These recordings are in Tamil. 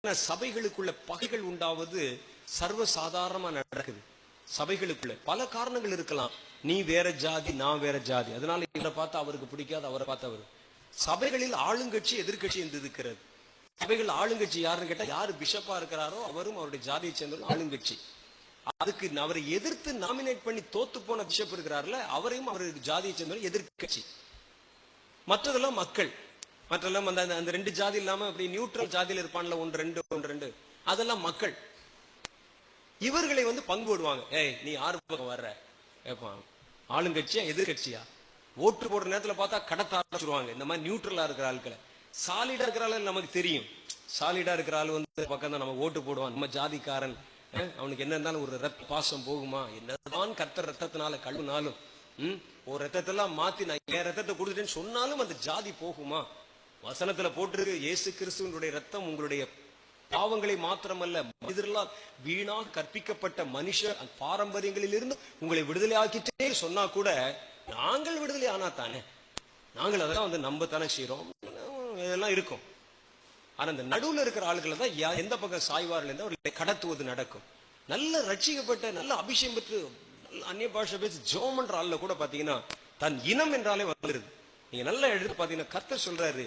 சபைகளுக்குள்ள பகைகள் உண்டாவது சர்வசாதாரணமா நடக்குது. சபைகளுக்குள்ள பல காரணங்கள் இருக்கலாம். நீ வேற ஜாதி, நான் வேற ஜாதி, அதனால இவரை பார்த்தா அவருக்கு பிடிக்காது, அவரை பார்த்தா அவரு. சபைகளில் ஆளுங்கட்சி எதிர்கட்சி என்று இருக்கிறது. சபைகள் ஆளுங்கட்சி யாருன்னு கேட்டா, யாரு பிஷப்பா இருக்கிறாரோ அவரும் அவருடைய ஜாதியை சேர்ந்தவரும் ஆளுங்கட்சி. அதுக்கு அவரை எதிர்த்து நாமினேட் பண்ணி தோத்து போன பிஷப் இருக்கிறார்ல, அவரையும் அவருடைய ஜாதியை சேர்ந்தவரும் எதிர்கட்சி. மற்றதெல்லாம் மக்கள். மற்றெல்லாம் அந்த ரெண்டு ஜாதி இல்லாம அப்படி நியூட்ரல் ஜாதியில் இருப்பான்ல, ஒன்று ரெண்டு அதெல்லாம் மக்கள். இவர்களை பங்கு போடுவாங்க. ஏய், நீ யாரு பக்கம் வர்ற? ஆளுங்கட்சியா எதிர்கட்சியா? ஓட்டு போடுற நேரத்துல பார்த்தா கடத்த ஆரம்பிச்சிருவாங்க. இந்த மாதிரி நியூட்ரலா இருக்கிற ஆட்களை. சாலிடா இருக்கிற ஆளு நமக்கு தெரியும். சாலிடா இருக்கிற ஆளு பக்கம் தான் நம்ம ஓட்டு போடுவான். நம்ம ஜாதிக்காரன், அவனுக்கு என்ன இருந்தாலும் ஒரு ரத்த பாசம் போகுமா? என்னதான் கர்த்தர் ரத்தத்தினால கழுவினாலும் ஒரு ரத்தத்தெல்லாம் மாத்தி நான் என் ரத்தத்தை கொடுத்துட்டேன்னு சொன்னாலும் அந்த ஜாதி போகுமா? வசனத்துல போட்டிருக்கு, இயேசு கிறிஸ்துவனுடைய ரத்தம் உங்களுடைய பாவங்களை மாத்திரமல்ல, மனிதர்களால் வீணாக கற்பிக்கப்பட்ட மனுஷ பாரம்பரியங்களில் இருந்து உங்களை விடுதலை ஆக்கிட்டே சொன்னா கூட, நாங்கள் விடுதலை ஆனா தானே, நாங்கள் அதெல்லாம் நம்பத்தானே செய்யறோம், இதெல்லாம் இருக்கும். ஆனா இந்த நடுவுல இருக்கிற ஆளுகளை தான் எந்த பக்கம் சாய்வார்கள் என்று அவர்களை கடத்துவது நடக்கும். நல்ல ரட்சிக்கப்பட்ட, நல்ல அபிஷேகம் பெற்று, நல்ல அந்நிய பாஷை பேசி ஜோம் என்ற ஆளுல கூட பாத்தீங்கன்னா தன் இனம் என்றாலே வந்துருது. நீங்க நல்லா எடுத்து பாத்தீங்கன்னா கர்த்தர் சொல்றாரு,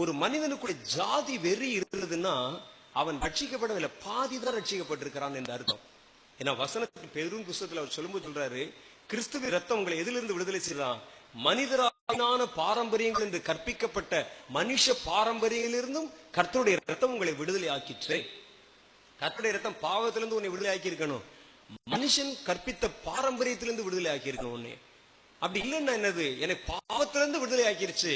ஒரு மனிதனுக்குள்ள ஜாதி வெறி இருந்ததுன்னா அவன் ரட்சிக்கப்படவில்லை, பாதிதான் ரட்சிக்கப்பட்டிருக்கிறான் என்று அர்த்தம். ஏன்னா வசனத்தின் பெரும் புஸ்தகத்தில் அவர் சொல்லும்போது சொல்றாரு, கிறிஸ்துவின் ரத்தம் உங்களை எதிலிருந்து விடுதலை செய்யலாம்? மனிதரான பாரம்பரியங்கள் என்று கற்பிக்கப்பட்ட மனுஷ பாரம்பரியங்களிலிருந்தும் கர்த்தருடைய ரத்தம் உங்களை விடுதலை ஆக்கிற்று. கர்த்தருடைய ரத்தம் பாவத்திலிருந்து உன்னை விடுதலை ஆக்கி இருக்கணும். மனுஷன் கற்பித்த பாரம்பரியத்திலிருந்து விடுதலை ஆக்கி இருக்கணும் உன்னை. அப்படி இல்லைன்னா என்னது? என்னை பாவத்திலிருந்து விடுதலை ஆக்கிருச்சு,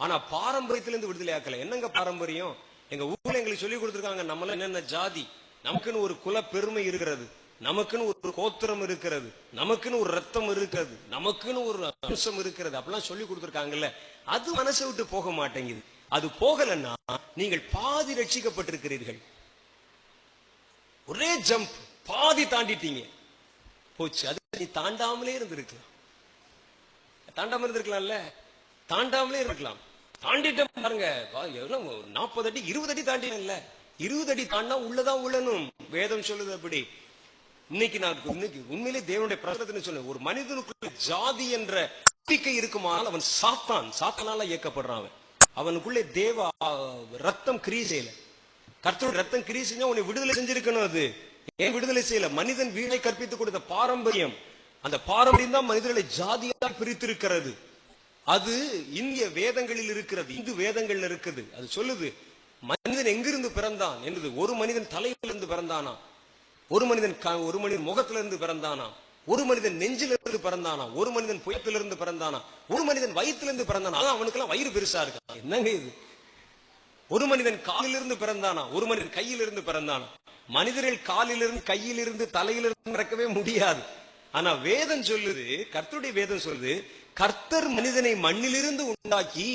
ஆனா பாரம்பரியத்திலிருந்து விடுதலை ஆக்கல. என்னங்க பாரம்பரியம்? எங்க ஊர்ல எங்களுக்கு சொல்லி கொடுத்திருக்காங்க, நம்மள என்னென்ன ஜாதி, நமக்குன்னு ஒரு குல பெருமை இருக்கிறது, நமக்குன்னு ஒரு கோத்திரம் இருக்கிறது, நமக்குன்னு ஒரு ரத்தம் இருக்கிறது, நமக்குன்னு ஒரு அம்சம் இருக்கிறது, அப்படிலாம் சொல்லி கொடுத்திருக்காங்கல்ல. அது மனசை விட்டு போக மாட்டேங்குது. அது போகலன்னா நீங்கள் பாதி ரட்சிக்கப்பட்டிருக்கிறீர்கள். ஒரே ஜம்ப், பாதி தாண்டிட்டீங்க, போச்சு. அது நீ தாண்டாமலே இருந்திருக்கலாம். தாண்டாம இருந்திருக்கலாம்ல, தாண்டாமலே இருக்கலாம். தாண்டிட்ட பாருங்க, 40 அடி 20 அடி தாண்டினல்ல. 20 அடி தாண்டா உள்ளதான் உள்ளனும். வேதம் சொல்லுது அப்படி. இன்னைக்கு உண்மையிலே தேவனுடைய பிரசனத்தின்னு சொல்ல, ஒரு மனிதனுக்குள்ள ஜாதி என்ற நம்பிக்கை இருக்குமானால் அவன் சாத்தானால இயக்கப்படுறான். அவனுக்குள்ளே தேவ ரத்தம் கிரியை செய்யல. கர்த்தருடைய ரத்தம் கிரியை செஞ்சா உன்னை விடுதலை செஞ்சிருக்கணும். அது ஏன் விடுதலை செய்யல? மனிதன் வீணை கற்பித்து கொடுத்த பாரம்பரியம், அந்த பாரம்பரியம் தான் மனிதர்களை ஜாதியாக பிரித்திருக்கிறது. அது இந்திய வேதங்களில் இருக்கிறது, இந்து வேதங்கள் இருக்குது. அது சொல்லுது மனிதன் எங்கிருந்து பிறந்தான் என்பது. ஒரு மனிதன் தலையிலிருந்து பிறந்தானா, ஒரு மனிதன் முகத்திலிருந்து பிறந்தானா, ஒரு மனிதன் நெஞ்சிலிருந்து பிறந்தானா, ஒரு மனிதன் புயத்திலிருந்து பிறந்தானா, ஒரு மனிதன் வயிற்றிலிருந்து பிறந்தானா. அவனுக்கெல்லாம் வயிறு பெருசா இருக்கு. என்னங்க இது? ஒரு மனிதன் காலிலிருந்து பிறந்தானா, ஒரு மனிதன் கையிலிருந்து பிறந்தானா. மனிதர்கள் காலிலிருந்து, கையிலிருந்து, தலையிலிருந்து நடக்கவே முடியாது. ஆனா வேதம் சொல்லுது, கர்த்தருடைய வேதம் சொல்லுது, கர்த்தர் மனிதனை மண்ணிலிருந்து உண்டாக்கி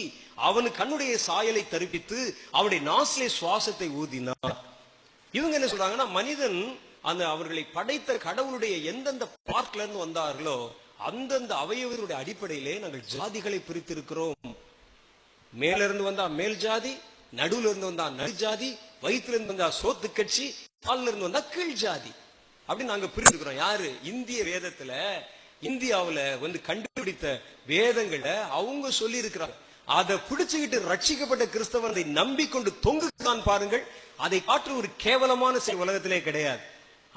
அவனுக்கு கண்ணுடைய சாயலை தரிப்பித்து அவனுடைய நாசிலே சுவாசத்தை ஊதினார். இவங்க என்ன சொல்றாங்கன்னா, மனிதன் அவர்களை படைத்த கடவுளுடைய எந்தெந்த பார்ட்ல இருந்து வந்தார்களோ அந்தந்த அவயவர்களுடைய அடிப்படையிலே நாங்கள் ஜாதிகளை பிரித்திருக்கிறோம். மேல இருந்து வந்தா மேல் ஜாதி, நடுவுல இருந்து வந்தா நடு ஜாதி, வயிற்றுல இருந்து வந்தா சோத்து கட்சி, காலில் இருந்து வந்தா கீழ் ஜாதி, அப்படின்னு நாங்க பிரிஞ்சுக்கிறோம். யாரு? இந்திய வேதத்துல, இந்தியாவுல கண்டுபிடித்த வேதங்களை அவங்க சொல்லி இருக்கிறாங்க. அதை பிடிச்சுக்கிட்டு ரட்சிக்கப்பட்ட கிறிஸ்தவனை நம்பிக்கொண்டு தொங்குதான் பாருங்கள். அதை காற்று ஒரு கேவலமான உலகத்திலே கிடையாது.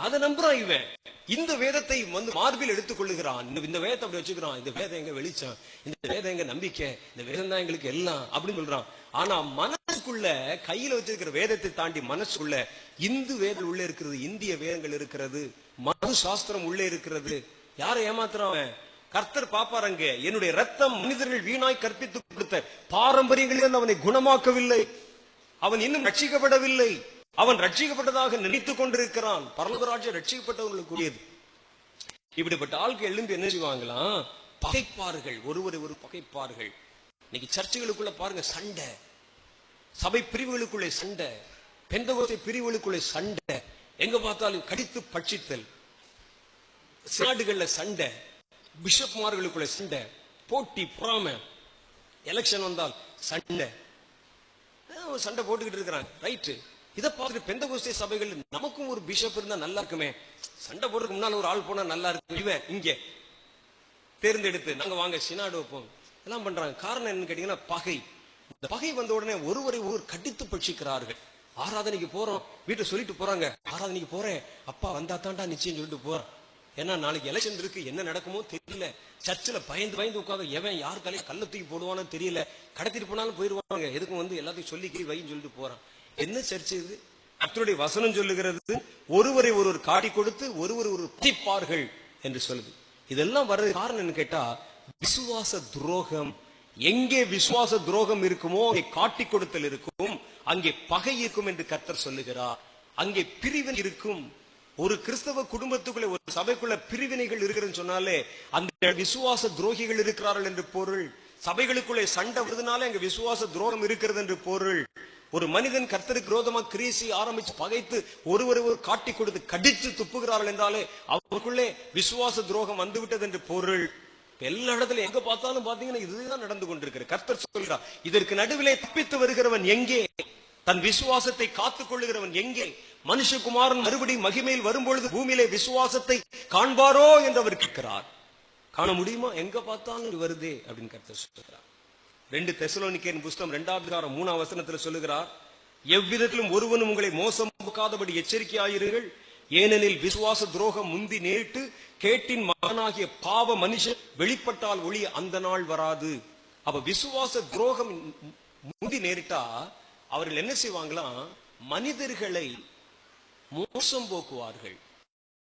அதை நம்புறான் இவன். இந்த வேதத்தை மார்பில் எடுத்துக் கொள்ளுகிறான். இந்த வேதத்தை அப்படி வச்சுக்கிறான். இந்த வேதம் எங்க வெளிச்சம், இந்த வேதம் எங்க நம்பிக்கை, இந்த வேதம் தான் எங்களுக்கு எல்லாம் அப்படின்னு சொல்றான். ஆனா மனசுக்குள்ள, கையில வச்சிருக்கிற வேதத்தை தாண்டி மனசுக்குள்ள இந்து வேதம் உள்ள இருக்கிறது, இந்திய வேதங்கள் இருக்கிறது, மது சாஸ்திரம் உள்ளே இருக்கிறது. யாரை ஏமாத்துறான்? கர்த்தர் பாப்பாரங்க, என்னுடைய ரத்தம் மனிதர்கள் வீணாய் கற்பித்து கொடுத்த பாரம்பரியங்களில் அவனை குணமாக்கவில்லை. அவன் இன்னும் ரட்சிக்கப்படவில்லை. அவன் ரட்சிக்கப்பட்டதாக நினைத்துக் கொண்டிருக்கிறான். பரலோகராஜ்யம் ரட்சிக்கப்பட்டவங்களுக்கு கூடியது. இப்படிப்பட்ட ஆளுக்கு எழுந்து என்ன செய்வாங்களாம்? பகைப்பார்கள், ஒருவரை ஒரு பகைப்பார்கள். இன்னைக்கு சர்ச்சுகளுக்குள்ள பாருங்க சண்டை, சபை பிரிவுகளுக்குள்ளே சண்டை, பெந்தகோஸ்தே பிரிவுகளுக்குள்ளே சண்டை, எங்க பார்த்தாலும் கடித்து பட்சித்தல், நாடுகள்ல சண்டை, பிஷப்மார்களுக்குள்ள சண்டை, போட்டி பொறாமை, எலெக்ஷன் வந்தால் சண்டை, சண்டை போட்டுக்கிட்டு இருக்கிறாங்க. ரைட்டு, இதை பார்த்துட்டு பெந்தகோஸ்தே சபைகள் நமக்கும் ஒரு பிஷப் இருந்தா நல்லா இருக்குமே, சண்டை போடுறதுக்கு முன்னால ஒரு ஆள் போனா நல்லா இருக்கும், இவன் இங்க தேர்ந்தெடுத்து நாங்க வாங்க சினாடு வைப்போம் எல்லாம் பண்றாங்க. காரணம் என்னன்னு கேட்டீங்கன்னா பகை. இந்த பகை வந்த உடனே ஒருவரை ஒருவர் கடித்து பட்சிக்கிறார்கள். ஆராதனைக்கு போறோம், வீட்டை சொல்லிட்டு போறாங்க, ஆராதனைக்கு போறேன், அப்பா வந்தா தாண்டா நிச்சயம் சொல்லிட்டு போறேன். ஏன்னா நாளைக்கு எலெக்ஷன் இருக்கு, என்ன நடக்குமோ தெரியல. சர்ச்சில் பயந்து பயந்து உட்காந்து எவன் யார் தலையை கல்ல தூக்கி போடுவானு தெரியல. கடத்திட்டு போனாலும் போயிருவாங்க, எதுக்கும் எல்லாத்தையும் சொல்லி வைன்னு சொல்லிட்டு போறான். என்ன சர்ச்சை இது? கர்த்தருடைய வசனம் சொல்லுகிறது ஒருவரை ஒருவர் காட்டி கொடுத்து ஒருவர் ஒரு பதிப்பார்கள் என்று சொல்லுது. இதெல்லாம் வர்றது காரணம் என்ன கேட்டா விசுவாச துரோகம். எங்கே விசுவாச துரோகம் இருக்குமோ அங்கே காட்டி கொடுத்தல் இருக்கும், அங்கே பகை இருக்கும் என்று கர்த்தர் சொல்லுகிறார். அங்கே பிரிவினை இருக்கும். ஒரு கிறிஸ்தவ குடும்பத்துக்குள்ள ஒரு சபைக்குள்ள பிரிவினைகள் இருக்கிறதுன்னு சொன்னாலே அந்த விசுவாச துரோகிகள் இருக்கிறார்கள் என்று பொருள். சபைகளுக்குள்ளே சண்டை வருதுனாலே அங்க விசுவாச துரோகம் இருக்கிறது என்று பொருள். ஒரு மனிதன் கர்த்தருக்கு விரோதமா கிரீசி ஆரம்பிச்சு பகைத்து ஒருவர் காட்டி கொடுத்து கடிச்சு துப்புகிறார்கள் என்றாலே அவருக்குள்ளே விசுவாச துரோகம் வந்துவிட்டது என்று பொருள். எல்லா இடத்துல எங்க பார்த்தாலும் பாத்தீங்கன்னா இதுதான் நடந்து கொண்டிருக்கிற. கர்த்தர் சொல்கிறார், இதற்கு நடுவிலே தப்பித்து வருகிறவன் எங்கே? தன் விசுவாசத்தை காத்துக் கொள்ளுகிறவன் எங்கே? மனுஷகுமாரன் மறுபடியும் மகிமையில் வரும்பொழுது பூமியிலே விசுவாசத்தை காண்பாரோ என்று அவர் கேட்கிறார். காண முடியுமா? எங்க பார்த்தாலும் இது வருதே அப்படின்னு கர்த்தர் சொல்கிறார். 2 தெசலோனிக்கேயர் புஸ்தகம் 2:3 வசனத்தில் சொல்லுகிறார், எவ்விதத்திலும் ஒருவனும் உங்களை மோசம் போக்காதபடி எச்சரிக்கையாயிருங்கள், ஏனெனில் விசுவாச துரோகம் முந்தி நேரிட்டு கேட்டின் மகனாகிய பாவ மனுஷன் வெளிப்பட்டால் ஒழிய அந்த நாள் வராது. அப்ப விசுவாச துரோகம் முந்தி நேரிட்டா அவர்கள் என்ன செய்வாங்களாம்? மனிதர்களை மோசம் போக்குவார்கள்.